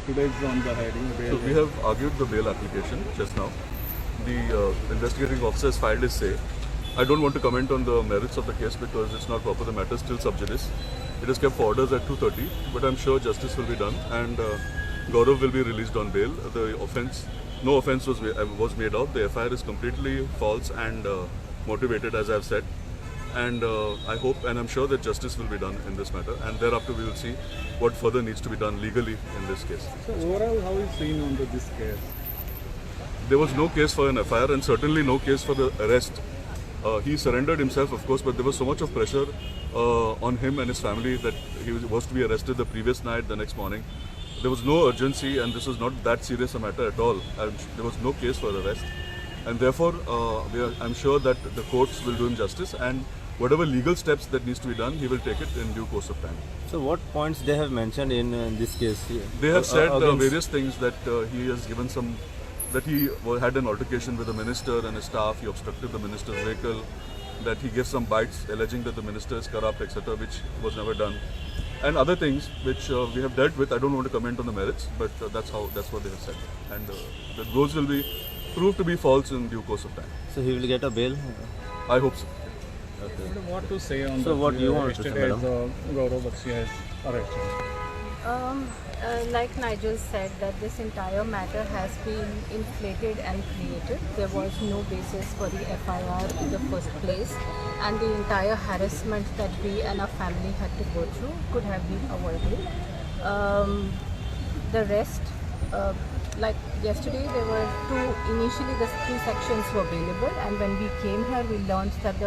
today is on the hearing. So we have argued the bail application just now. The investigating officer has filed his say. I don't want to comment on the merits of the case because it's not proper. The matter is still sub judice. It is kept for orders at 2:30, but I'm sure justice will be done and Gaurav will be released on bail. No offense was made out. The FIR is completely false and motivated, as I've said. And I hope and I'm sure that justice will be done in this matter, and thereafter we will see what further needs to be done legally in this case. So overall, how is seen on this case? There was no case for an FIR and certainly no case for the arrest. He surrendered himself, of course, but there was so much of pressure on him and his family that he was to be arrested the previous night, the next morning. There was no urgency, and this was not that serious a matter at all. There was no case for arrest, and therefore I'm sure that the courts will do him justice, and whatever legal steps that needs to be done, he will take it in due course of time. So what points they have mentioned in this case? They have said various things, that he has given some, that he had an altercation with the minister and his staff, he obstructed the minister's vehicle, that he gave some bites alleging that the minister is corrupt, etc., which was never done, and other things which we have dealt with. I don't want to comment on the merits, but that's what they have said, and those will be proved to be false in due course of time. So he will get a bail? I hope so. Okay. What to say on so what you want to say, madam? Gaurav Bakshi has arrested. Like Nigel said, that this entire matter has been inflated and created. There was no basis for the FIR in the first place, and the entire harassment that we and our family had to go through could have been avoided. The rest, like yesterday, there were initially the two sections were bailable, and when we came here, we learned that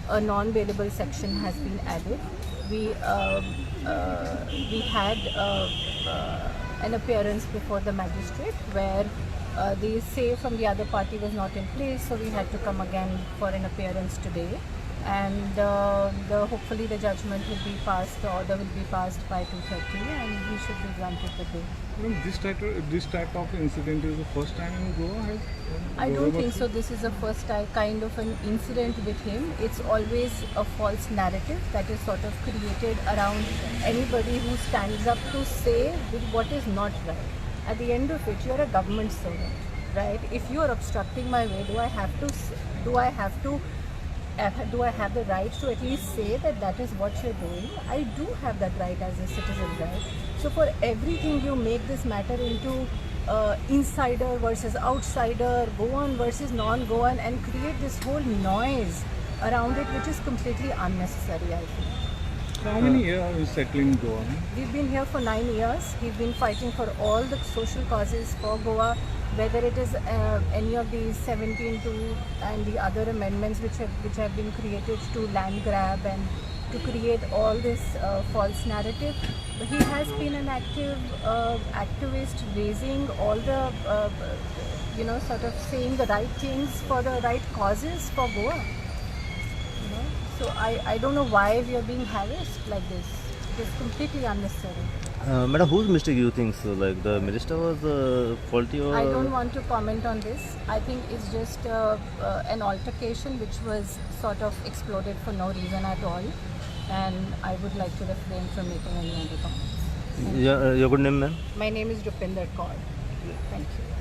a non-bailable section has been added. We had an appearance before the magistrate where the say from the other party was not in place, so we had to come again for an appearance today, and hopefully the judgment will be passed, the order will be passed by 2:30, and we should be granted the bail. This type of incident is the first time in Goa? I don't think so. This is the first kind of an incident with him. It's always a false narrative that is sort of created around anybody who stands up to say what is not right. At the end of it, you're a government servant, right? If you are obstructing my way, do I have the right to at least say that is what you're doing? I do have that right as a citizen, right? So for everything you make this matter into insider versus outsider, Goan versus non-Goan, and create this whole noise around it, which is completely unnecessary, I think. So how many years are you settling in Goa? We've been here for 9 years. We've been fighting for all the social causes for Goa, whether it is any of these 17(2) and the other amendments which have been created to land grab and to create all this false narrative. But he has been an active activist, raising all the sort of saying the right things for the right causes for Goa. So I don't know why we are being harassed like this. It is completely unnecessary. Madam, whose mistake you think so? Like the minister was faulty, or? I don't want to comment on this. I think it's just an altercation which was sort of exploded for no reason at all, and I would like to refrain from making any other comments. Your good name, ma'am? My name is Rupinder Kaur. Thank you.